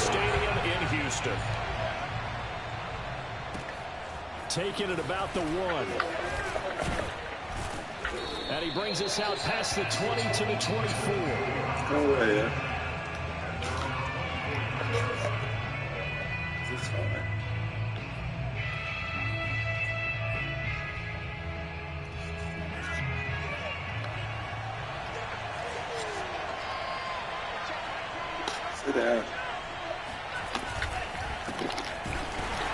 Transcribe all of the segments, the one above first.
Stadium in Houston. Taking it about the 1. And he brings us out past the 20 to the 24. No way, yeah. This is fine. Sit down.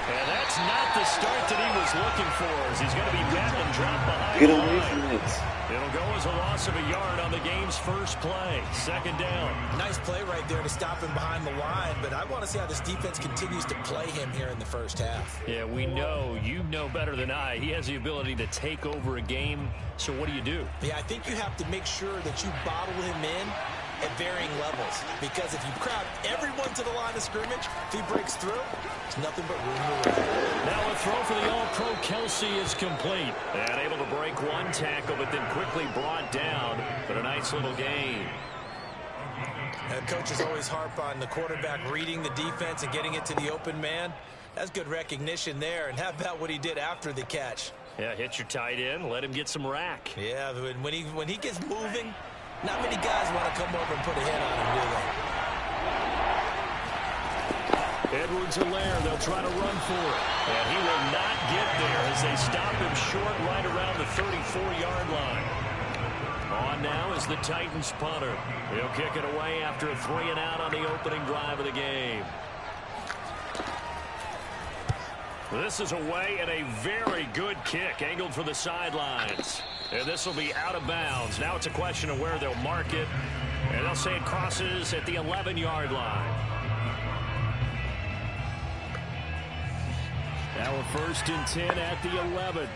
And that's not the start that he was looking for, as he's going to be met and dropped behind. Get away from it. It'll go as a loss of a yard on the game's first play. 2nd down. Nice play right there to stop him behind the line, but I want to see how this defense continues to play him here in the first half. Yeah, we know, you know better than I, he has the ability to take over a game. So what do? Yeah, I think you have to make sure that you bottle him in at varying levels, because if you crowd everyone to the line of scrimmage, if he breaks through, there's nothing but room to run. Now a throw for the All-Pro Kelsey is complete. And able to break one tackle, but then quickly brought down. But a nice little gain. And coaches always harp on the quarterback reading the defense and getting it to the open man. That's good recognition there. And how about what he did after the catch? Yeah, hit your tight end, let him get some rack. Yeah, when he gets moving, not many guys want to come over and put a hit on him, do they? Edwards-Helaire, they'll try to run for it. And he will not get there as they stop him short right around the 34-yard line. On now is the Titans punter. He'll kick it away after a 3-and-out on the opening drive of the game. This is away and a very good kick angled for the sidelines. And this will be out of bounds. Now it's a question of where they'll mark it. And they'll say it crosses at the 11-yard line. Now a 1st and 10 at the 11.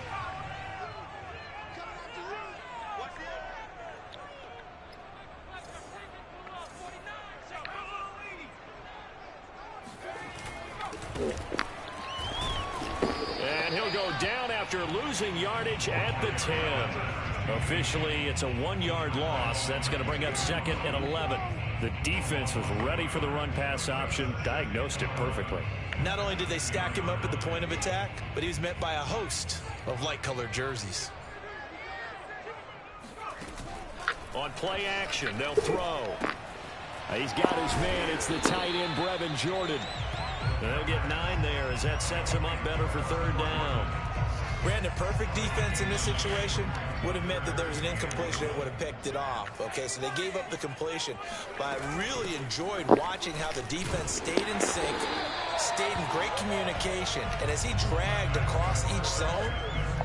And he'll go down after losing yardage at the 10. Officially, it's a 1-yard loss. That's going to bring up 2nd and 11. The defense was ready for the run-pass option, diagnosed it perfectly. Not only did they stack him up at the point of attack, but he was met by a host of light-colored jerseys. On play action, they'll throw. He's got his man. It's the tight end, Brevin Jordan. They'll get 9 there as that sets him up better for 3rd down. Brandon, perfect defense in this situation would have meant that there was an incompletion that would have picked it off. Okay, so they gave up the completion. But I really enjoyed watching how the defense stayed in sync, stayed in great communication. And as he dragged across each zone,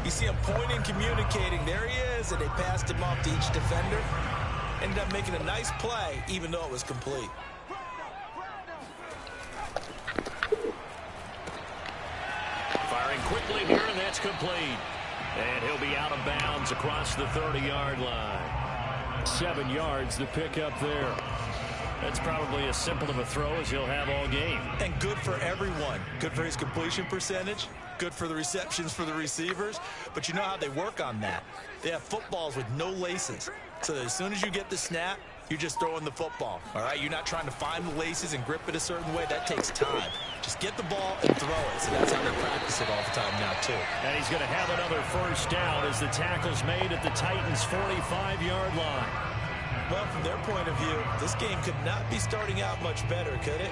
you see him pointing, communicating. There he is, and they passed him off to each defender. Ended up making a nice play, even though it was complete. Firing quickly here, and that's complete. And he'll be out of bounds across the 30-yard line. 7 yards, the pickup there. That's probably as simple of a throw as he'll have all game. And good for everyone. Good for his completion percentage. Good for the receptions for the receivers. But you know how they work on that. They have footballs with no laces. So that as soon as you get the snap, you're just throwing the football. All right, you're not trying to find the laces and grip it a certain way. That takes time. Just get the ball and throw it. So that's how they practice it all the time now, too. And he's going to have another 1st down as the tackle's made at the Titans' 45-yard line. Well, from their point of view, this game could not be starting out much better, could it?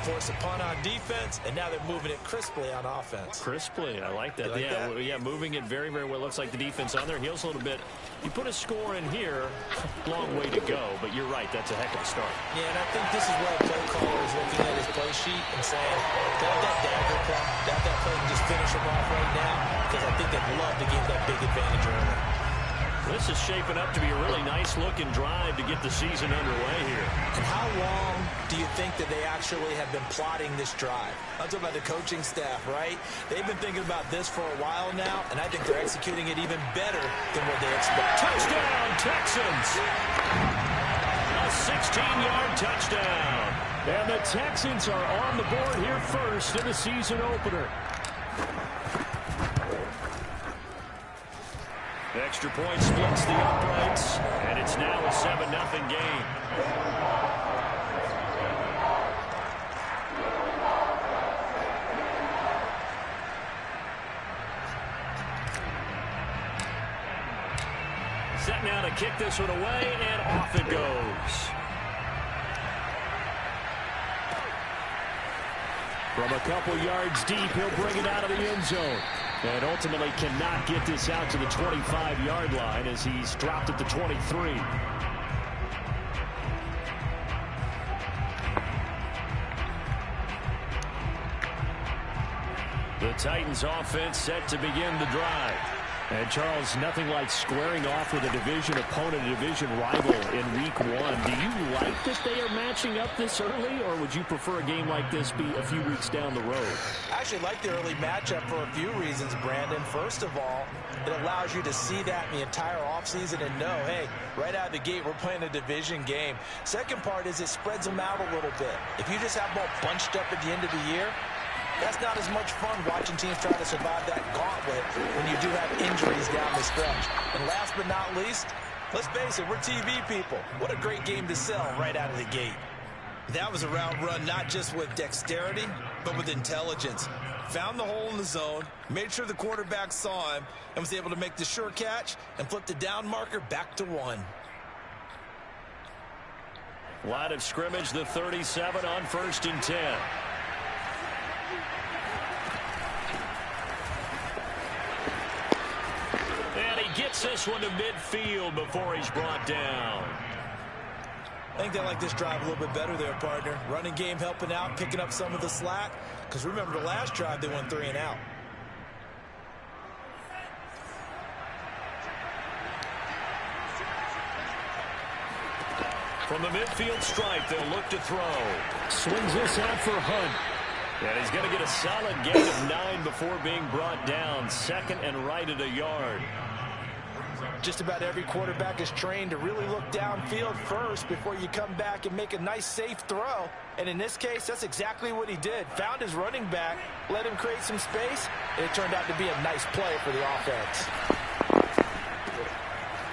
Force a punt on defense, and now they're moving it crisply on offense. Crisply, I like that. Yeah, moving it very, very well. Looks like the defense on their heels a little bit. You put a score in here, long way to go, but you're right, that's a heck of a start. Yeah, and I think this is where a play caller is looking at his play sheet and saying, that dagger play, that play can just finish him off right now, because I think they'd love to give that big advantage early. This is shaping up to be a really nice-looking drive to get the season underway here. And how long do you think that they actually have been plotting this drive? I'm talking about the coaching staff, right? They've been thinking about this for a while now, and I think they're executing it even better than what they expect. Touchdown, Texans! A 16-yard touchdown. And the Texans are on the board here first in the season opener. Extra point splits the uprights, and it's now a 7-0 game. set now to kick this one away, and off it goes. From a couple yards deep, he'll bring it out of the end zone. And ultimately cannot get this out to the 25-yard line as he's dropped at the 23. The Titans offense set to begin the drive. And Charles, nothing like squaring off with a division opponent, a division rival in week 1. Do you like that they are matching up this early, or would you prefer a game like this be a few weeks down the road? I actually like the early matchup for a few reasons, Brandon. First of all, it allows you to see that in the entire offseason and know, hey, right out of the gate, we're playing a division game. Second part is it spreads them out a little bit. If you just have them all bunched up at the end of the year, that's not as much fun watching teams try to survive that gauntlet when you do have injuries down the stretch. And last but not least, let's face it, we're TV people. What a great game to sell right out of the gate. That was a route run not just with dexterity, but with intelligence. Found the hole in the zone, made sure the quarterback saw him, and was able to make the sure catch and flip the down marker back to 1. Line of scrimmage, the 37 on 1st and 10. And he gets this one to midfield before he's brought down. I think they like this drive a little bit better there, partner. Running game helping out, picking up some of the slack. Because remember the last drive, they went 3 and out. From the midfield stripe, they'll look to throw. Swings this out for Hunt. And he's going to get a solid gain of 9 before being brought down. Second and right at a yard. Just about every quarterback is trained to really look downfield first before you come back and make a nice, safe throw. And in this case, that's exactly what he did. Found his running back, let him create some space, and it turned out to be a nice play for the offense.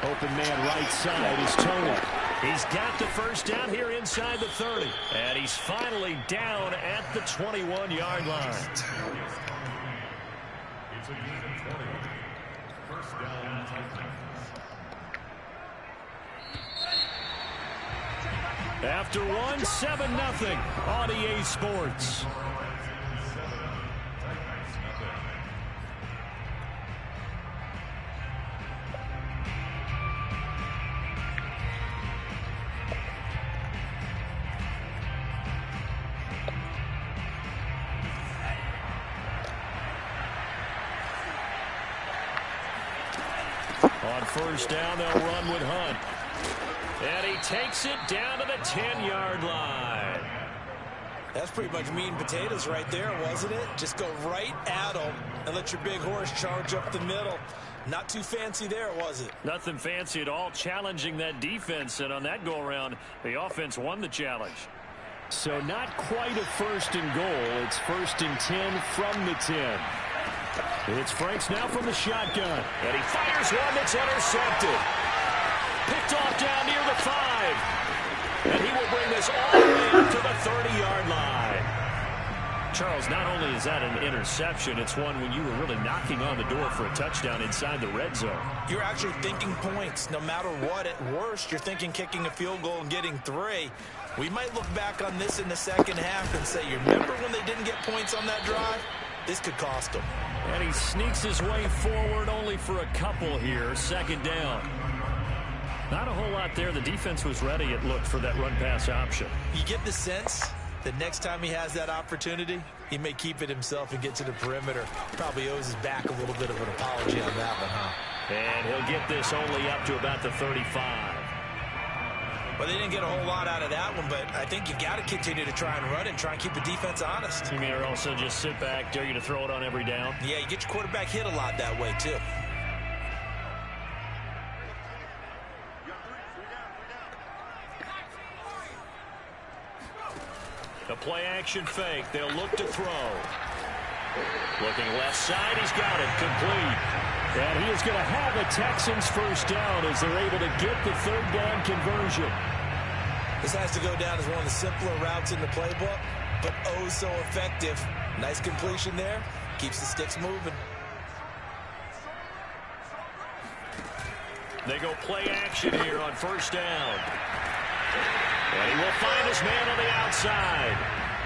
Open man right side is Tenn. He's got the first down here inside the 30. And he's finally down at the 21-yard line. After 1, 7-0 on EA Sports. On first down, they'll run with Hunt. And he takes it down to the 10-yard line. That's pretty much meat and potatoes right there, wasn't it? Just go right at them and let your big horse charge up the middle. Not too fancy there, was it? Nothing fancy at all, challenging that defense. And on that go-around, the offense won the challenge. So not quite a 1st and goal. It's 1st and 10 from the 10. It's Franks now from the shotgun. And he fires one that's intercepted. Picked off down near the 5. And he will bring this all the way up to the 30-yard line. Charles, not only is that an interception, it's one when you were really knocking on the door for a touchdown inside the red zone. You're actually thinking points. No matter what, at worst, you're thinking kicking a field goal and getting 3. We might look back on this in the second half and say, you remember when they didn't get points on that drive? This could cost them. And he sneaks his way forward only for a couple here. 2nd down. Not a whole lot there. The defense was ready, it looked, for that run-pass option. You get the sense that next time he has that opportunity, he may keep it himself and get to the perimeter. Probably owes his back a little bit of an apology on that one, huh? And he'll get this only up to about the 35. Well, they didn't get a whole lot out of that one, but I think you got to continue to try and run and try and keep the defense honest. You mean or also just sit back, dare you to throw it on every down? Yeah, you get your quarterback hit a lot that way, too. The play-action fake. They'll look to throw. Looking left side. He's got it. Complete. And he is going to have a Texans first down as they're able to get the 3rd down conversion. This has to go down as one of the simpler routes in the playbook, but oh so effective. Nice completion there. Keeps the sticks moving. They go play action here on first down. And he will find his man on the outside.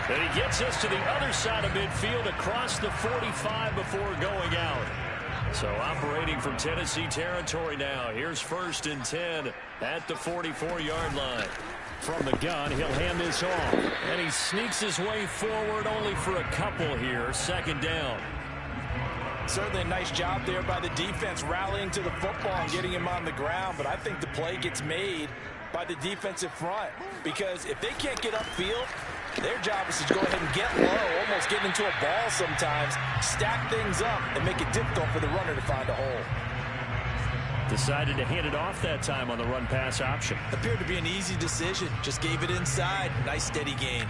And he gets us to the other side of midfield across the 45 before going out. So operating from Tennessee territory now. Here's 1st and 10 at the 44-yard line. From the gun, he'll hand this off. And he sneaks his way forward only for a couple here. 2nd down. Certainly a nice job there by the defense rallying to the football and getting him on the ground. But I think the play gets made by the defensive front. Because if they can't get upfield, their job is to go ahead and get low, almost get into a ball sometimes, stack things up, and make it difficult for the runner to find a hole. Decided to hand it off that time on the run-pass option. Appeared to be an easy decision. Just gave it inside. Nice steady gain.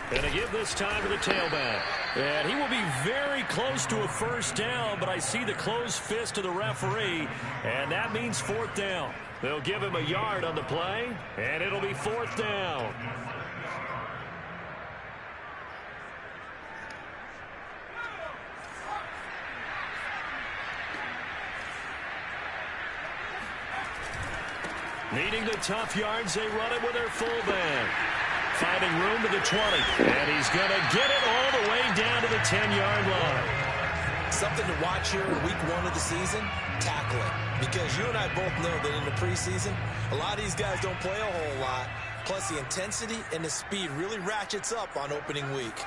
And to give this time to the tailback. And he will be very close to a 1st down, but I see the closed fist of the referee, and that means 4th down. They'll give him a yard on the play, and it'll be 4th down. Needing the tough yards, they run it with their fullback. Finding room to the 20, and he's going to get it all the way down to the 10-yard line. Something to watch here in week 1 of the season, tackling. Because you and I both know that in the preseason, a lot of these guys don't play a whole lot. Plus, the intensity and the speed really ratchets up on opening week.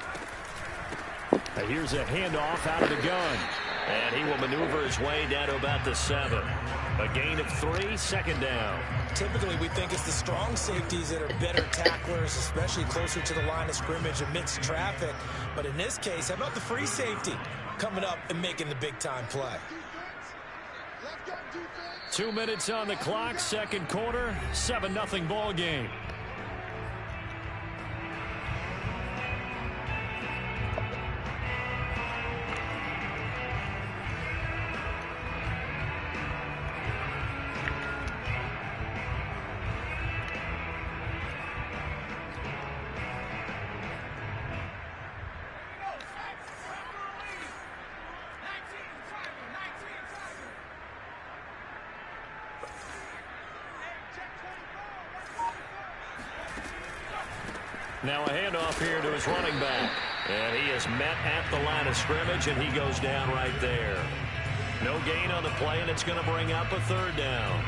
Here's a handoff out of the gun. And he will maneuver his way down to about the 7. A gain of 3, 2nd down. Typically, we think it's the strong safeties that are better tacklers, especially closer to the line of scrimmage amidst traffic. But in this case, how about the free safety coming up and making the big-time play? 2 minutes on the clock, 2nd quarter, 7-0 ball game. Now a handoff here to his running back. And he is met at the line of scrimmage, and he goes down right there. No gain on the play, and it's going to bring up a 3rd down.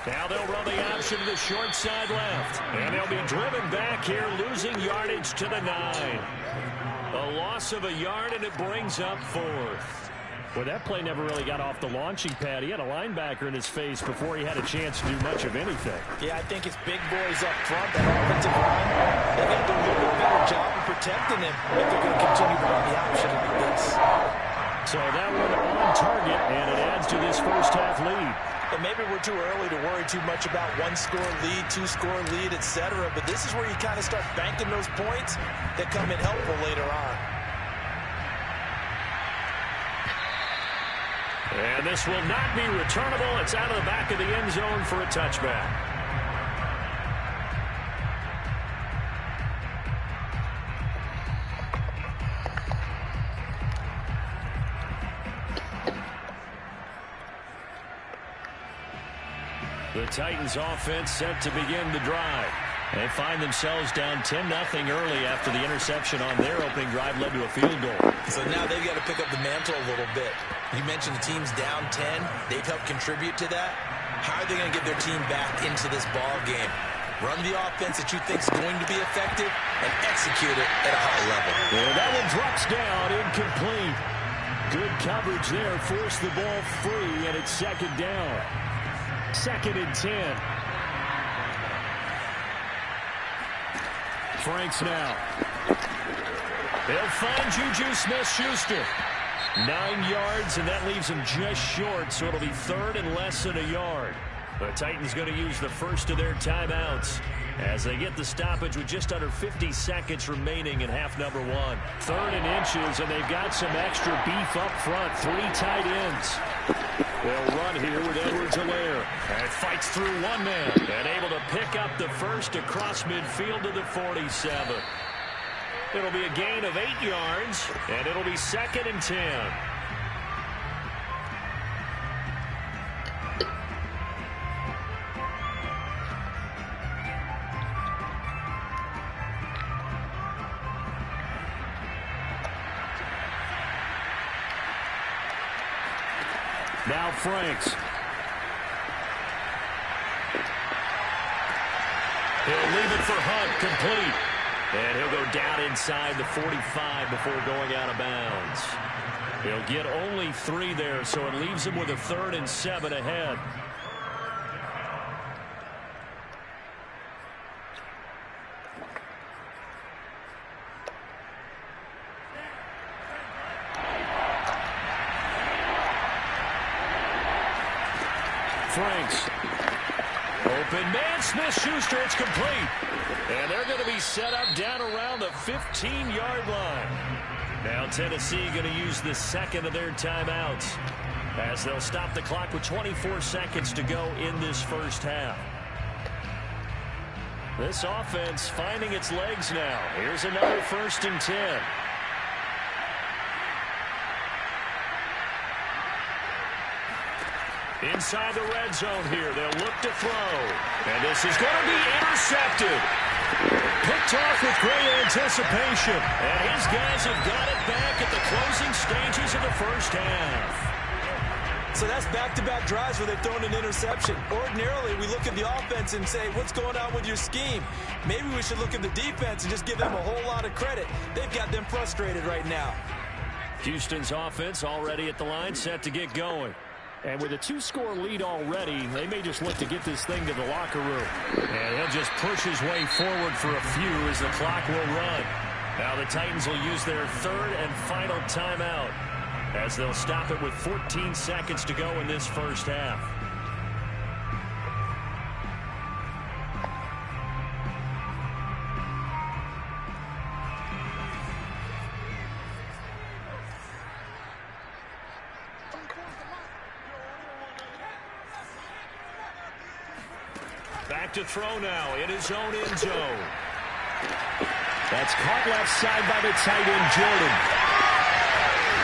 Now they'll run the option to the short side left. And they'll be driven back here, losing yardage to the 9. A loss of a yard, and it brings up 4th. Well, that play never really got off the launching pad. He had a linebacker in his face before he had a chance to do much of anything. Yeah, I think it's big boys up front, that offensive line. They got to do a little bit better job of protecting him if they're going to continue to run the option like this. So that one on target, and it adds to this first half lead. And maybe we're too early to worry too much about 1-score lead, 2-score lead, etc. But this is where you kind of start banking those points that come in helpful later on. And this will not be returnable. It's out of the back of the end zone for a touchback. The Titans offense set to begin the drive. They find themselves down 10-0 early after the interception on their opening drive led to a field goal. So now they've got to pick up the mantle a little bit. You mentioned the team's down 10. They've helped contribute to that. How are they going to get their team back into this ball game? Run the offense that you think is going to be effective and execute it at a high level. And that one drops down, incomplete. Good coverage there, forced the ball free, and it's 2nd down. 2nd and 10. Franks now. They'll find Juju Smith-Schuster. 9 yards, and that leaves him just short, so it'll be 3rd and less than a yard. The Titans going to use the first of their timeouts. as they get the stoppage with just under 50 seconds remaining in half number one. 3rd and inches, and they've got some extra beef up front. 3 tight ends. They'll run here with Edwards-Helaire. And fights through one man. And able to pick up the first across midfield to the 47. It'll be a gain of 8 yards, and it'll be 2nd and 10. Now Franks. He'll leave it for Hunt, complete. And he'll go down inside the 45 before going out of bounds. He'll get only 3 there, so it leaves him with a 3rd and 7 ahead. Franks. Open man, Smith-Schuster, it's complete. And they're going to be set up down around the 15-yard line. Now Tennessee going to use the second of their timeouts as they'll stop the clock with 24 seconds to go in this first half. This offense finding its legs now. Here's another 1st and 10. Inside the red zone here. They'll look to throw. And this is going to be intercepted. Picked off with great anticipation. And his guys have got it back at the closing stages of the first half. So that's back-to-back drives where they've thrown an interception. Ordinarily, we look at the offense and say, what's going on with your scheme? Maybe we should look at the defense and just give them a whole lot of credit. They've got them frustrated right now. Houston's offense already at the line, set to get going. And with a 2-score lead already, they may just look to get this thing to the locker room. And he'll just push his way forward for a few as the clock will run. Now the Titans will use their 3rd and final timeout as they'll stop it with 14 seconds to go in this first half. Back to throw now in his own end zone. That's caught left side by the tight end, Jordan.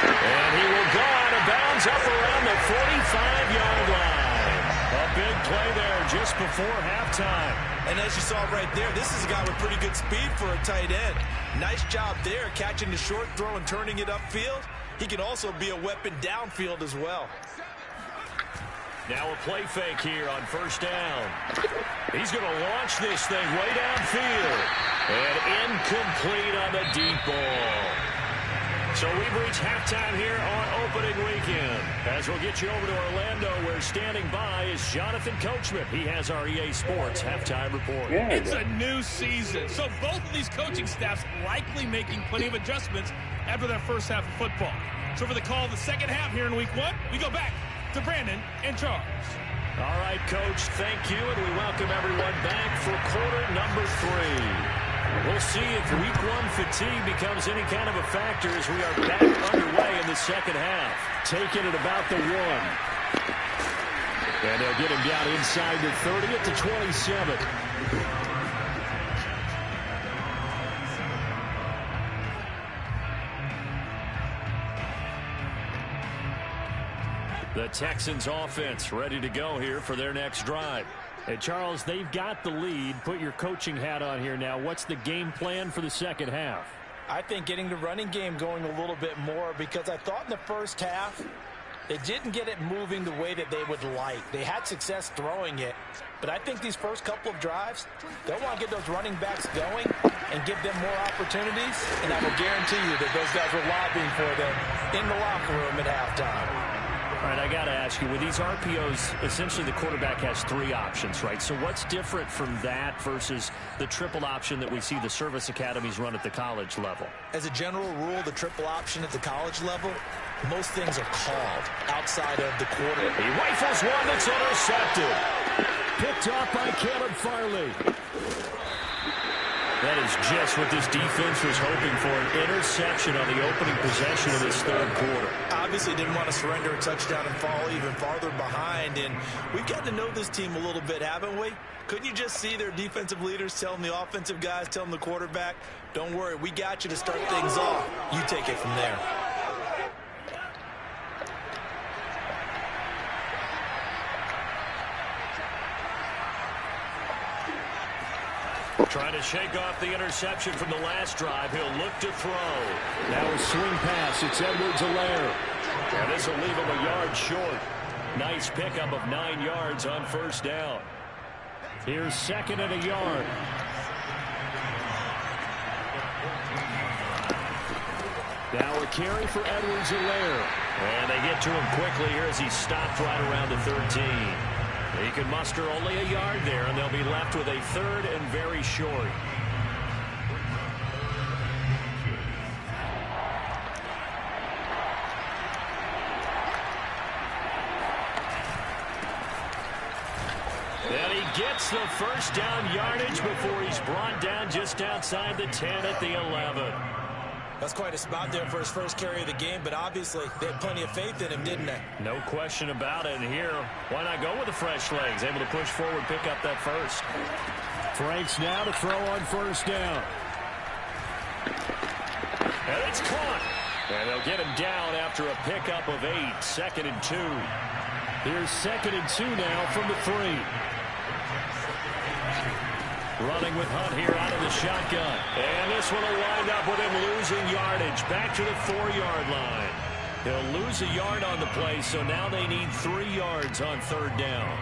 And he will go out of bounds up around the 45-yard line. A big play there just before halftime. And as you saw right there, this is a guy with pretty good speed for a tight end. Nice job there, catching the short throw and turning it upfield. He can also be a weapon downfield as well. Now a play fake here on 1st down. He's going to launch this thing way downfield. And incomplete on the deep ball. So we've reached halftime here on opening weekend. As we'll get you over to Orlando, where standing by is Jonathan Coachman. He has our EA Sports halftime report. Yeah, it's a new season, so both of these coaching staffs likely making plenty of adjustments after that first half of football. So for the call of the second half here in week 1, we go back to Brandon and Charles. All right, Coach, thank you, and we welcome everyone back for quarter number 3. We'll see if week 1 fatigue becomes any kind of a factor as we are back underway in the second half. Taking it about the 1. And they'll get him down inside the 30 at the 27. The Texans offense ready to go here for their next drive. Hey, Charles, they've got the lead. Put your coaching hat on here now. What's the game plan for the second half? I think getting the running game going a little bit more, because I thought in the first half they didn't get it moving the way that they would like. They had success throwing it, but I think these first couple of drives, they'll want to get those running backs going and give them more opportunities, and I will guarantee you that those guys were lobbying for them in the locker room at halftime. All right, I got to ask you, with these RPOs, essentially the quarterback has 3 options, right? So what's different from that versus the triple option that we see the service academies run at the college level? As a general rule, the triple option at the college level, most things are called outside of the quarter. He rifles one that's intercepted. Picked off by Caleb Farley. That is just what this defense was hoping for, an interception on the opening possession of this third quarter. Obviously didn't want to surrender a touchdown and fall even farther behind, and we've gotten to know this team a little bit, haven't we? Couldn't you just see their defensive leaders telling the offensive guys, telling the quarterback, don't worry, we got you to start things off. You take it from there. Trying to shake off the interception from the last drive. He'll look to throw. Now a swing pass. It's Edwards-Helaire. And this will leave him a yard short. Nice pickup of 9 yards on first down. Here's second and a yard. Now a carry for Edwards-Helaire. And they get to him quickly here as he stopped right around the 13. He can muster only a yard there, and they'll be left with a third and very short. And he gets the first down yardage before he's brought down just outside the 10 at the 11. That's quite a spot there for his first carry of the game, but obviously they had plenty of faith in him, didn't they? No question about it. And here, why not go with the fresh legs? Able to push forward, pick up that first. Franks now to throw on first down. And it's caught. And they'll get him down after a pickup of 8. 2nd and 2. Here's 2nd and 2 now from the 3. Running with Hunt here out of the shotgun. And this one will wind up with him losing yardage. Back to the 4-yard line. He'll lose a yard on the play, so now they need 3 yards on third down.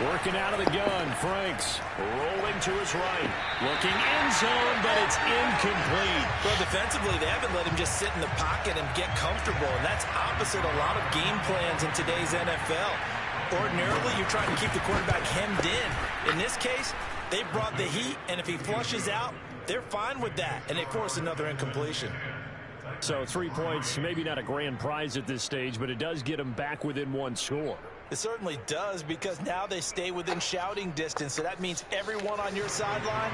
Working out of the gun, Franks. Rolling to his right. Looking end zone, but it's incomplete. Well, defensively, they haven't let him just sit in the pocket and get comfortable, and that's opposite a lot of game plans in today's NFL. Ordinarily, you're trying to keep the quarterback hemmed in. In this case, they brought the heat, and if he flushes out, they're fine with that, and they force another incompletion. So 3 points, maybe not a grand prize at this stage, but it does get them back within 1 score. It certainly does, because now they stay within shouting distance, so that means everyone on your sideline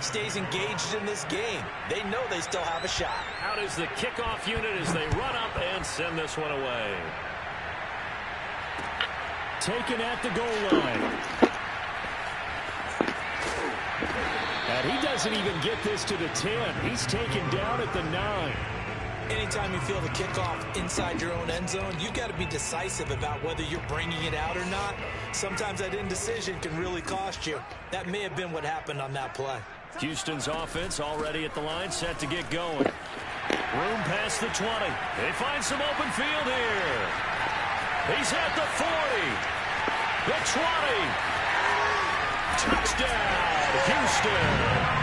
stays engaged in this game. They know they still have a shot. Out is the kickoff unit as they run up and send this one away. Taken at the goal line. And he doesn't even get this to the 10. He's taken down at the 9. Anytime you feel the kickoff inside your own end zone, you've got to be decisive about whether you're bringing it out or not. Sometimes that indecision can really cost you. That may have been what happened on that play. Houston's offense already at the line, set to get going. Room past the 20. They find some open field here. He's at the 40. The 20. Touchdown, Houston.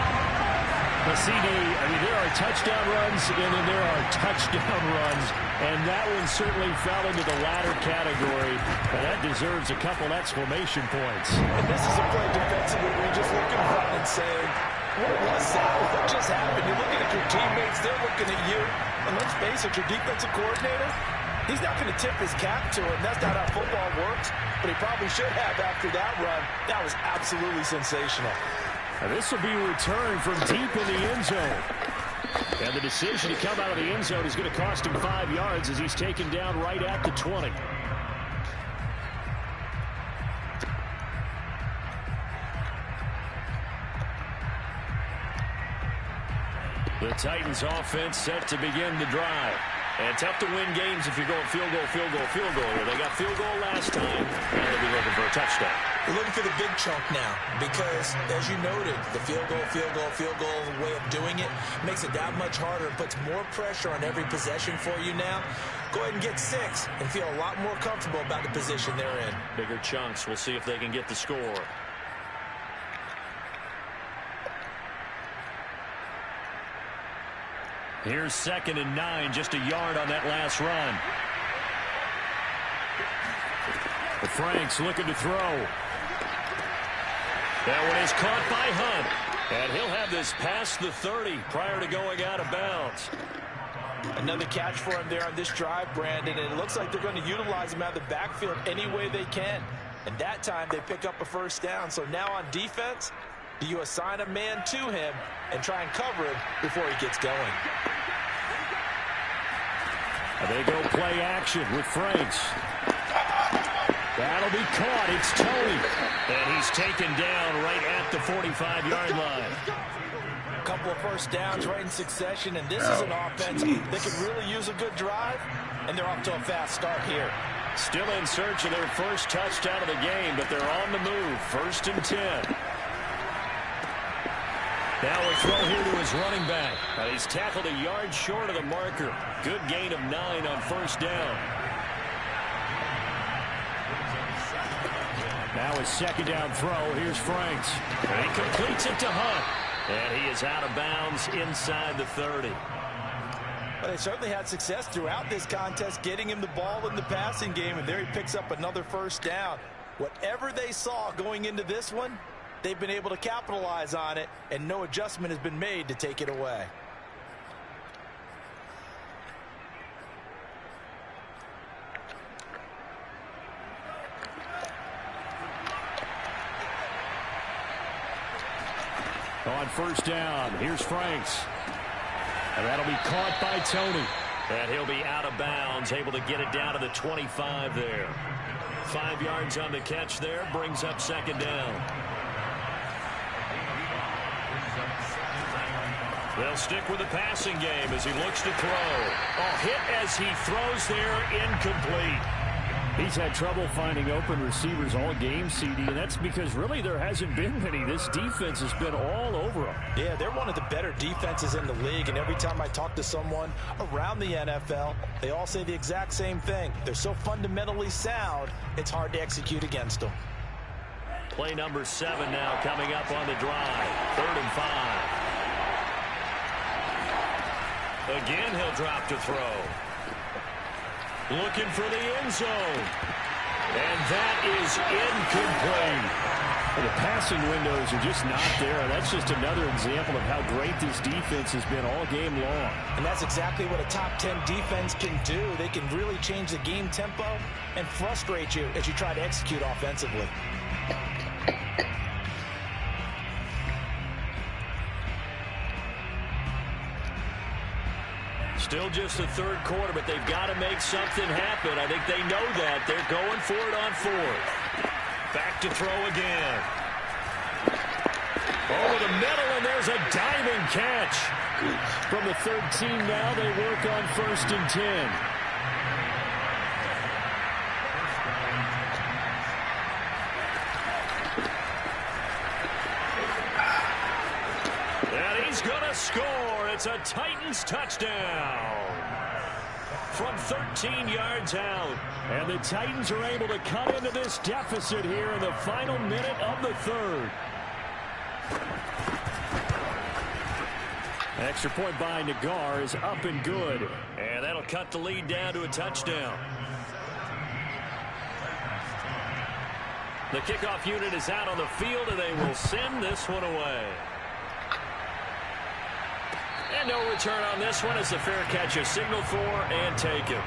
The CD, I mean, there are touchdown runs, and then there are touchdown runs, and that one certainly fell into the latter category, and that deserves a couple exclamation points. And this is a play defensively where you're just looking around and saying, what was that? What just happened? You're looking at your teammates, they're looking at you, and let's face it, your defensive coordinator, he's not going to tip his cap to him. That's not how football works, but he probably should have after that run. That was absolutely sensational. And this will be a return from deep in the end zone. And the decision to come out of the end zone is going to cost him 5 yards as he's taken down right at the 20. The Titans offense set to begin the drive. And tough to win games if you're going field goal, field goal, field goal. They got field goal last time, and they'll be looking for a touchdown. We're looking for the big chunk now because, as you noted, the field goal way of doing it makes it that much harder and puts more pressure on every possession for you now. Go ahead and get 6 and feel a lot more comfortable about the position they're in. Bigger chunks. We'll see if they can get the score. Here's 2nd and 9, just a yard on that last run. Franks looking to throw. That one is caught by Hunt. And he'll have this past the 30 prior to going out of bounds. Another catch for him there on this drive, Brandon. And it looks like they're going to utilize him out of the backfield any way they can. And that time they pick up a first down. So now on defense, do you assign a man to him and try and cover him before he gets going? And they go play action with Franks. That'll be caught. It's Tony. And he's taken down right at the 45-yard line. A couple of first downs right in succession, and this is an offense that could really use a good drive, and they're off to a fast start here. Still in search of their first touchdown of the game, but they're on the move. 1st and 10. Now a throw here to his running back. He's tackled a yard short of the marker. Good gain of 9 on first down. Now his second down throw. Here's Franks. And he completes it to Hunt. And he is out of bounds inside the 30. Well, they certainly had success throughout this contest getting him the ball in the passing game, and there he picks up another first down. Whatever they saw going into this one, they've been able to capitalize on it, and no adjustment has been made to take it away. On first down, here's Franks. And that'll be caught by Tony. And he'll be out of bounds, able to get it down to the 25 there. 5 yards on the catch there, brings up second down. They'll stick with the passing game as he looks to throw. A hit as he throws there, incomplete. He's had trouble finding open receivers all game, CD, and that's because really there hasn't been many. This defense has been all over him. Yeah, they're one of the better defenses in the league, and every time I talk to someone around the NFL, they all say the exact same thing. They're so fundamentally sound, it's hard to execute against them. Play number 7 now coming up on the drive. 3rd and 5. Again, he'll drop to throw. Looking for the end zone. And that is incomplete. Well, the passing windows are just not there. That's just another example of how great this defense has been all game long. And that's exactly what a top 10 defense can do. They can really change the game tempo and frustrate you as you try to execute offensively. Still just the 3rd quarter, but they've got to make something happen. I think they know that. They're going for it on 4th. Back to throw again. Over the middle, and there's a diving catch. From the 13 now, they work on 1st and 10. And he's going to score. It's a Titans touchdown from 13 yards out. And the Titans are able to cut into this deficit here in the final minute of the 3rd. Extra point by Nagar is up and good. And that'll cut the lead down to a touchdown. The kickoff unit is out on the field, and they will send this one away. And no return on this one as the fair catch is signaled for and taken.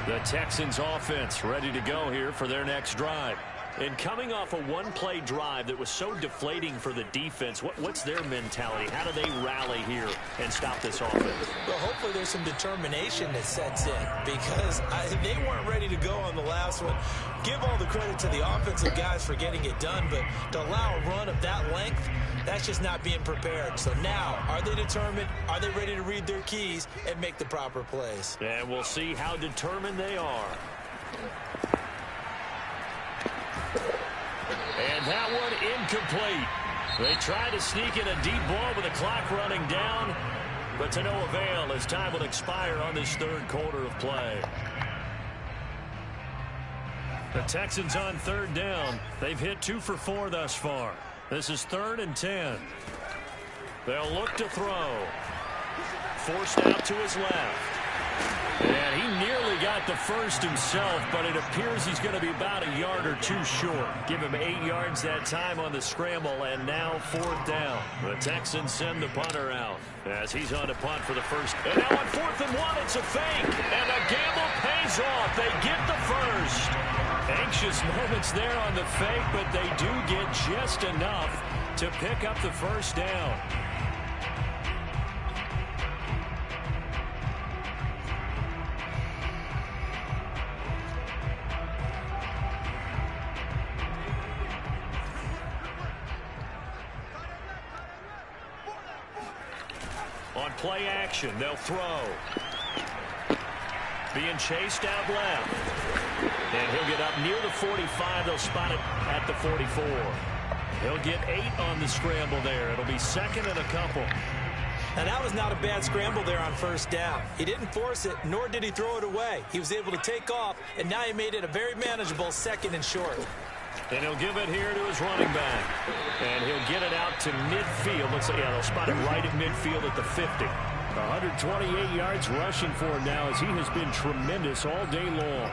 The Texans offense ready to go here for their next drive. And coming off a one-play drive that was so deflating for the defense, what's their mentality? How do they rally here and stop this offense? Well, hopefully there's some determination that sets in because they weren't ready to go on the last one. Give all the credit to the offensive guys for getting it done, but to allow a run of that length, that's just not being prepared. So now, are they determined? Are they ready to read their keys and make the proper plays? And we'll see how determined they are. And that one incomplete. They try to sneak in a deep ball with the clock running down, but to no avail as time will expire on this 3rd quarter of play. The Texans on 3rd down. They've hit 2 for 4 thus far. This is 3rd and 10. They'll look to throw. Forced out to his left. And he nearly got the first himself, but it appears he's going to be about a yard or two short. Give him 8 yards that time on the scramble, and now 4th down. The Texans send the punter out as he's on to punt for the first. And now on 4th and 1, it's a fake. And the gamble pays off. They get the first. Anxious moments there on the fake, but they do get just enough to pick up the first down. On play action, they'll throw. Being chased out left. And he'll get up near the 45. They'll spot it at the 44. He'll get 8 on the scramble there. It'll be 2nd and a couple. And that was not a bad scramble there on 1st down. He didn't force it, nor did he throw it away. He was able to take off, and now he made it a very manageable 2nd and short. And he'll give it here to his running back. And he'll get it out to midfield. Let's say, yeah, they'll spot it right at midfield at the 50. 128 yards rushing for him now as he has been tremendous all day long.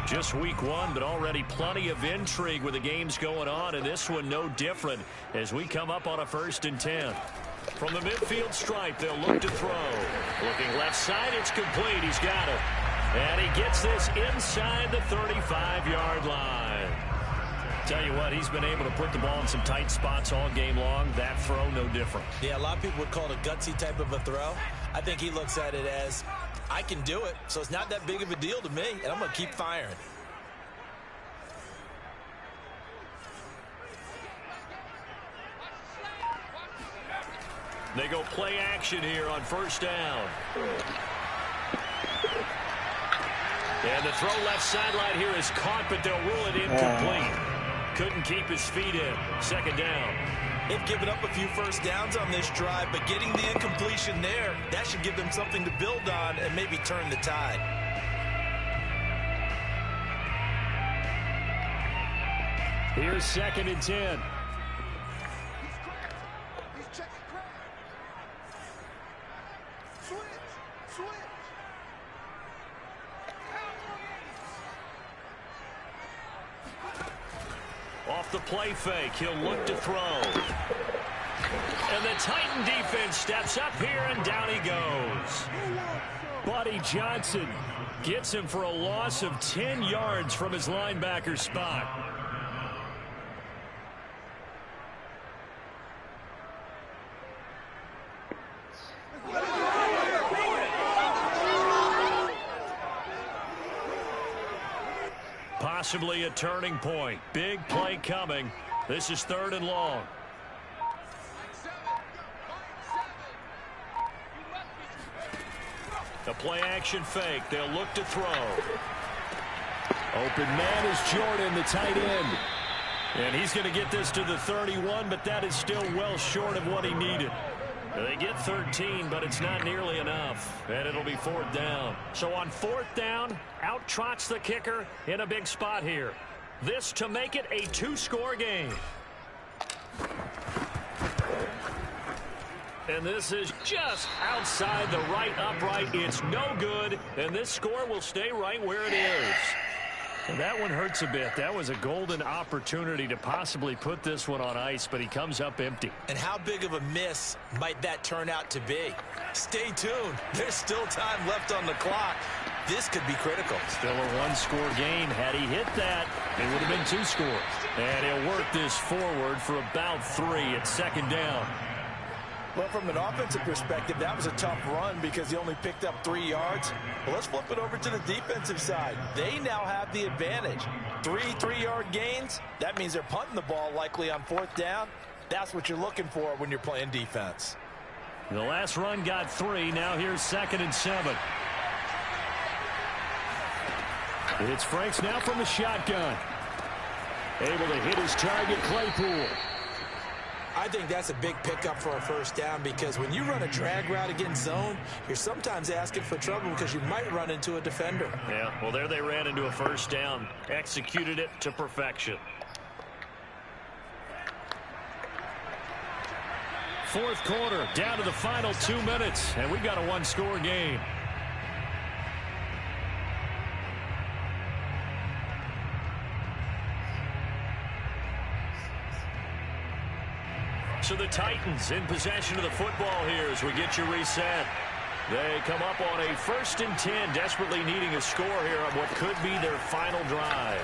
Just week 1, but already plenty of intrigue with the games going on, and this one no different as we come up on a 1st and 10. From the midfield stripe, they'll look to throw. Looking left side, it's complete. He's got it. And he gets this inside the 35-yard line. Tell you what, he's been able to put the ball in some tight spots all game long. That throw, no different. Yeah, a lot of people would call it a gutsy type of a throw. I think he looks at it as, I can do it, so it's not that big of a deal to me, and I'm going to keep firing. They go play action here on 1st down. And the throw left sideline here is caught, but they'll rule it incomplete. Couldn't keep his feet in. 2nd down. They've given up a few 1st downs on this drive, but getting the incompletion there, that should give them something to build on and maybe turn the tide. Here's 2nd and 10. Off the play fake, he'll look to throw. And the Titan defense steps up here, and down he goes. Buddy Johnson gets him for a loss of 10 yards from his linebacker spot. Possibly a turning point. Big play coming. This is 3rd and long. A play action fake. They'll look to throw. Open man is Jordan, the tight end. And he's going to get this to the 31, but that is still well short of what he needed. They get 13, but it's not nearly enough. And it'll be 4th down. So on 4th down, out trots the kicker in a big spot here. This to make it a 2-score game. And this is just outside the right upright. It's no good, and this score will stay right where it is. And that one hurts a bit. That was a golden opportunity to possibly put this one on ice, but he comes up empty. And how big of a miss might that turn out to be? Stay tuned. There's still time left on the clock. This could be critical. Still a 1-score game. Had he hit that, it would have been 2 scores. And he'll work this forward for about 3 at 2nd down. Well, from an offensive perspective, that was a tough run because he only picked up 3 yards. Well, let's flip it over to the defensive side. They now have the advantage. 3 3-yard gains. That means they're punting the ball likely on 4th down. That's what you're looking for when you're playing defense. The last run got 3. Now here's 2nd and 7. It's Franks now from the shotgun. Able to hit his target, Claypool. I think that's a big pickup for a 1st down because when you run a drag route against zone, you're sometimes asking for trouble because you might run into a defender. Yeah, well, there they ran into a 1st down. Executed it to perfection. fourth quarter, down to the final 2 minutes, and we've got a one-score game. So the Titans in possession of the football here as we get you reset. They come up on a 1st and 10, desperately needing a score here on what could be their final drive.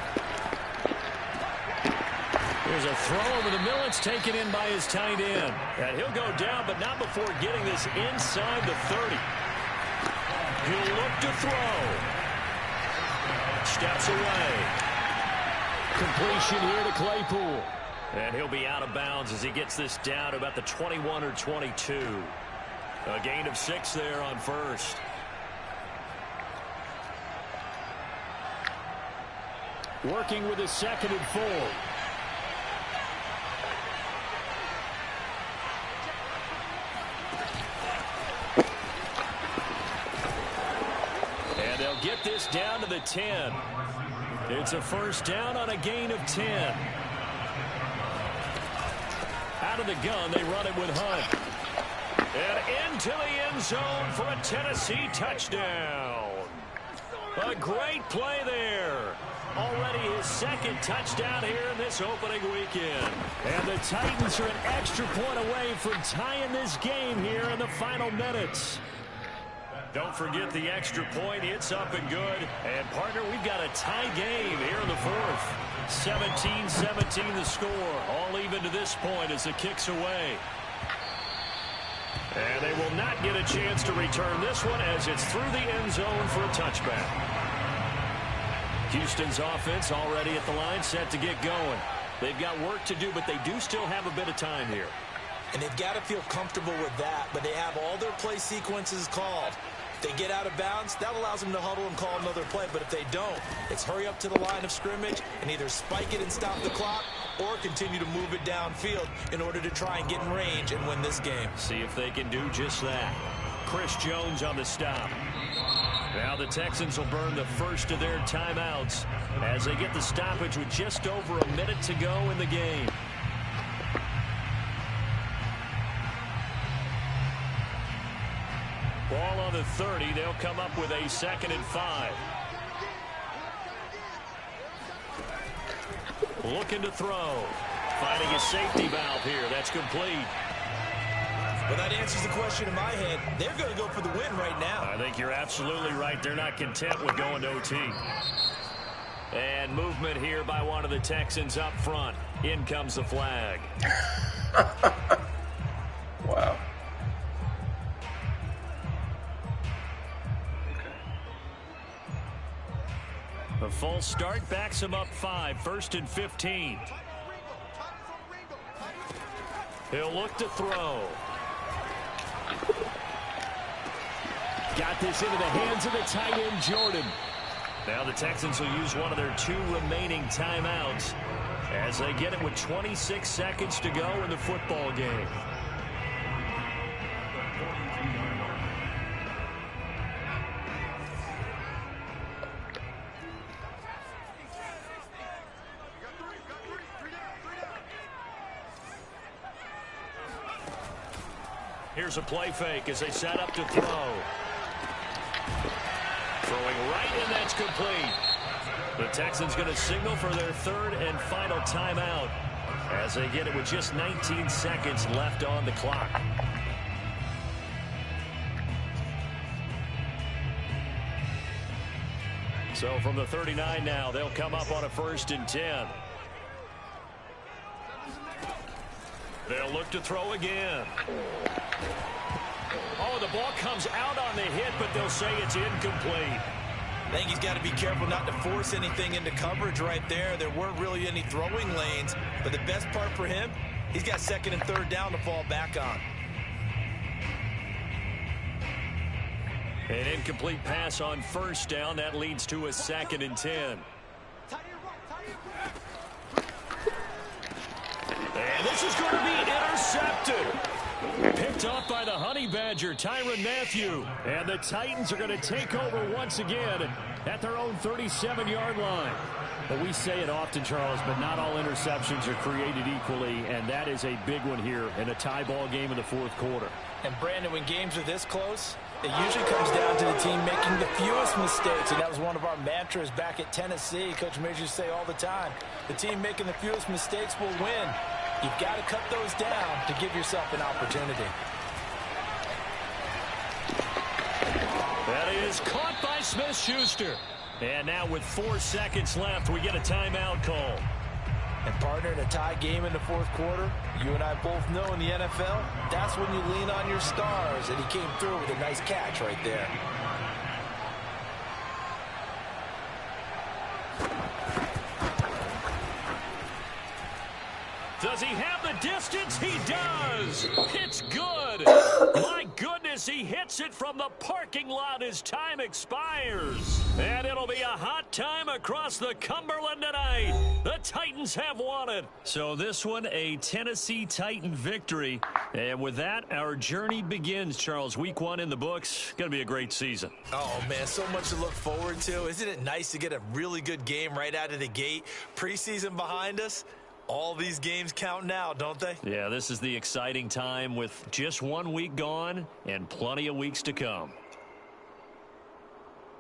Here's a throw over the middle. It's taken in by his tight end. And he'll go down, but not before getting this inside the 30. He'll look to throw. Steps away. Completion here to Claypool. And he'll be out of bounds as he gets this down to about the 21 or 22. A gain of 6 there on first. Working with his 2nd and 4. And they'll get this down to the 10. It's a first down on a gain of 10. Out of the gun, they run it with Hunt. And into the end zone for a Tennessee touchdown. A great play there. Already his 2nd touchdown here in this opening weekend. And the Titans are an extra point away from tying this game here in the final minutes. Don't forget the extra point. It's up and good. And, partner, we've got a tie game here in the 4th. 17-17 the score. All even to this point as the kick's away. And they will not get a chance to return this one as it's through the end zone for a touchback. Houston's offense already at the line, set to get going. They've got work to do, but they do still have a bit of time here. And they've got to feel comfortable with that, but they have all their play sequences called. If they get out of bounds, that allows them to huddle and call another play. But if they don't, it's hurry up to the line of scrimmage and either spike it and stop the clock or continue to move it downfield in order to try and get in range and win this game. See if they can do just that. Chris Jones on the stop. Now the Texans will burn the first of their timeouts as they get the stoppage with just over a minute to go in the game. Ball on the 30. They'll come up with a 2nd and 5. Looking to throw. Finding a safety valve here. That's complete. Well, that answers the question in my head. They're going to go for the win right now. I think you're absolutely right. They're not content with going to OT. And movement here by one of the Texans up front. In comes the flag. Wow. A false start backs him up 5. 1st and 15. He'll look to throw. Got this into the hands of the tight end, Jordan. Now the Texans will use one of their 2 remaining timeouts as they get it with 26 seconds to go in the football game. Here's a play fake as they set up to throw. Throwing right, and that's complete. The Texans going to signal for their 3rd and final timeout as they get it with just 19 seconds left on the clock. So from the 39 now, they'll come up on a 1st and 10. They'll look to throw again. Oh, the ball comes out on the hit, but they'll say it's incomplete. I think he's got to be careful not to force anything into coverage right there. There weren't really any throwing lanes, but the best part for him, he's got 2nd and 3rd down to fall back on. An incomplete pass on 1st down. That leads to a 2nd and 10. And this is going to be intercepted. Picked off by the Honey Badger, Tyrann Mathieu. And the Titans are going to take over once again at their own 37-yard line. But we say it often, Charles, but not all interceptions are created equally, and that is a big one here in a tie ball game in the fourth quarter. And, Brandon, when games are this close, it usually comes down to the team making the fewest mistakes, and that was one of our mantras back at Tennessee. Coach Majors used to say all the time, the team making the fewest mistakes will win. You've got to cut those down to give yourself an opportunity. That is caught by Smith-Schuster. And now with 4 seconds left, we get a timeout call. And, partner, in a tie game in the fourth quarter, you and I both know in the NFL, that's when you lean on your stars. And he came through with a nice catch right there. Does he have the distance? He does. It's good. My goodness, he hits it from the parking lot as time expires. And it'll be a hot time across the Cumberland tonight. The Titans have won it. So this one, a Tennessee Titan victory. And with that, our journey begins, Charles. Week 1 in the books. Going to be a great season. Oh, man, so much to look forward to. Isn't it nice to get a really good game right out of the gate? Preseason behind us. All these games count now, don't they? Yeah, this is the exciting time with just 1 week gone and plenty of weeks to come.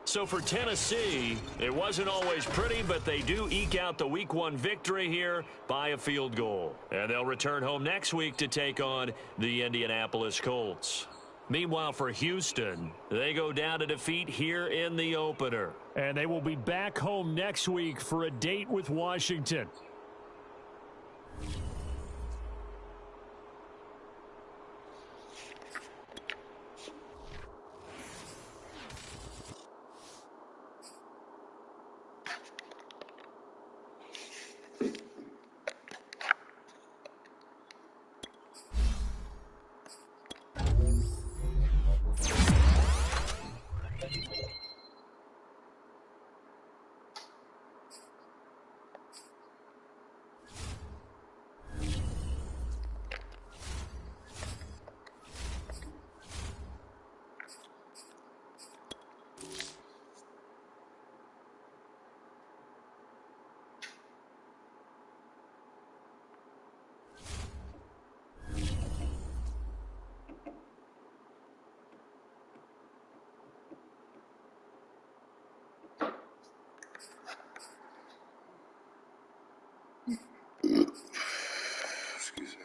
So for Tennessee, it wasn't always pretty, but they do eke out the Week 1 victory here by a field goal. And they'll return home next week to take on the Indianapolis Colts. Meanwhile, for Houston, they go down to defeat here in the opener. And they will be back home next week for a date with Washington. Excuse me.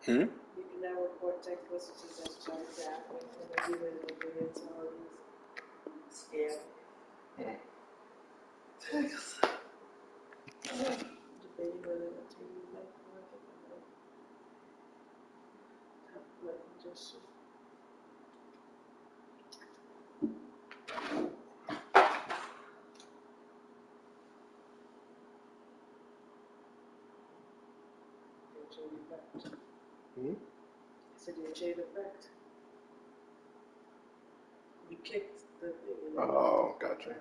You can now report text messages as junk traffic, and they do it in the scam. Text. Debating whether to take it back or not. Just. I said you chain effect. You kicked the thing. Oh, gotcha.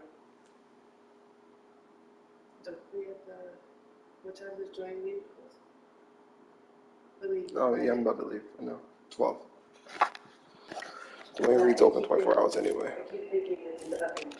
Don't forget what time is joining me? Oh, yeah, I'm about to leave. I know. 12. Dwayne Reed's open 24 hours anyway. I keep thinking it's nothing.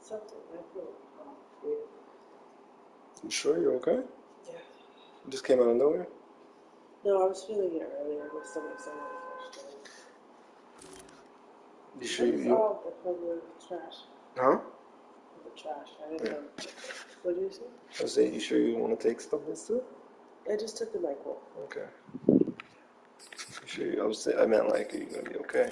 Something I feel weird. You sure you're okay? Yeah. You just came out of nowhere? No, I was feeling it earlier. My stomach's on the first day. You sure It's you? all from the trash. Huh? The trash. I didn't know. What did you say? I said, you sure you want to take supplements too? I just took the NyQuil. Okay. You sure you? I meant like, are you gonna be okay?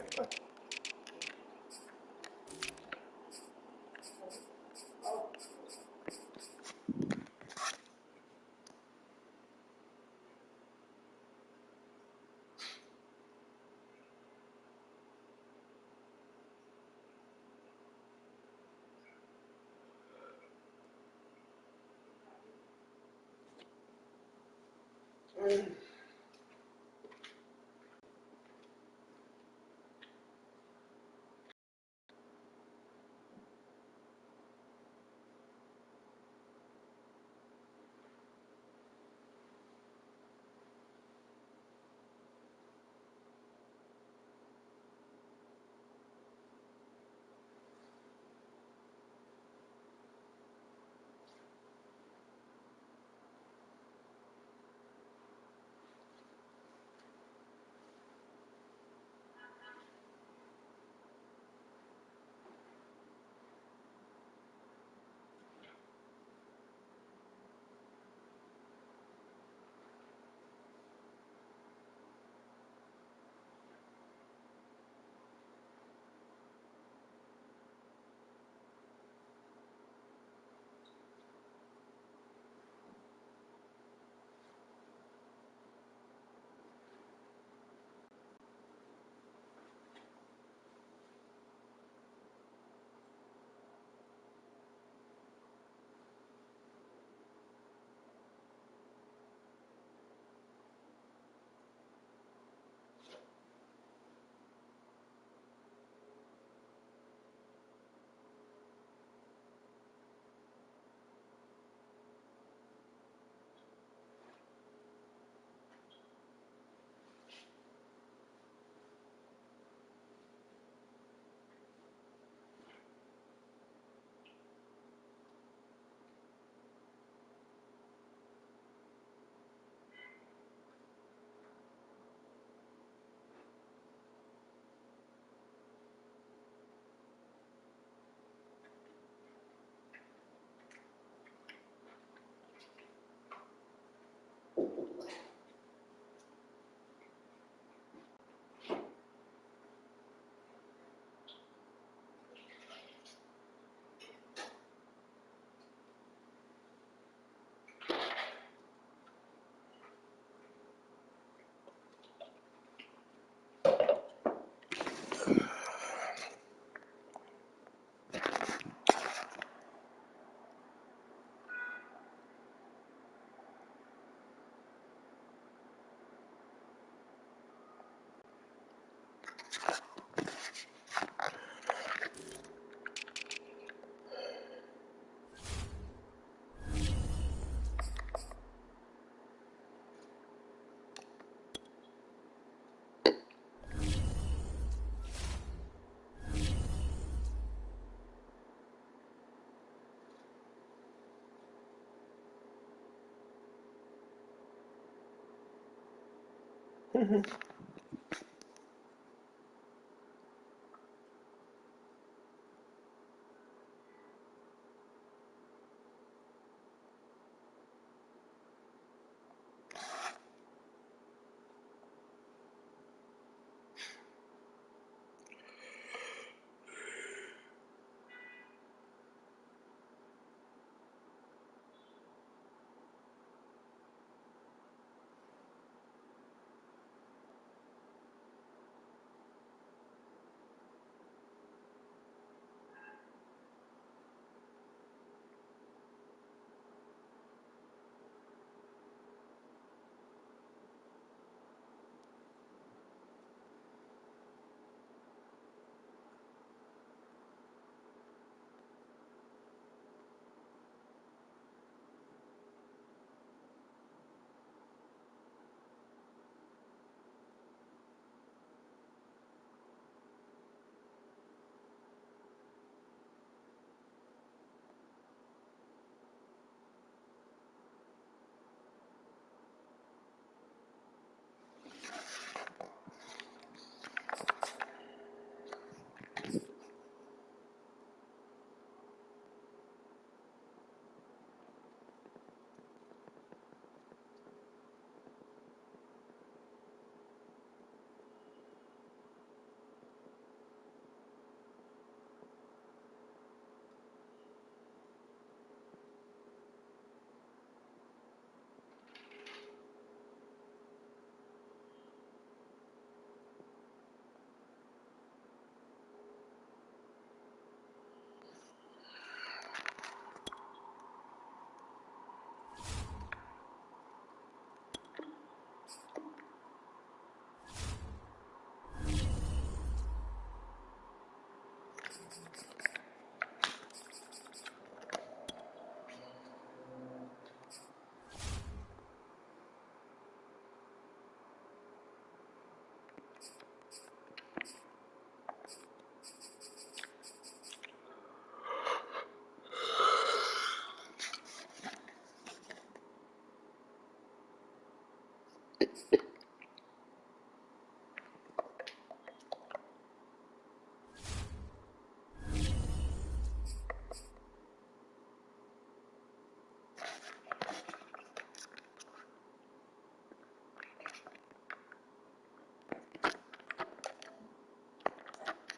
Mm-hmm.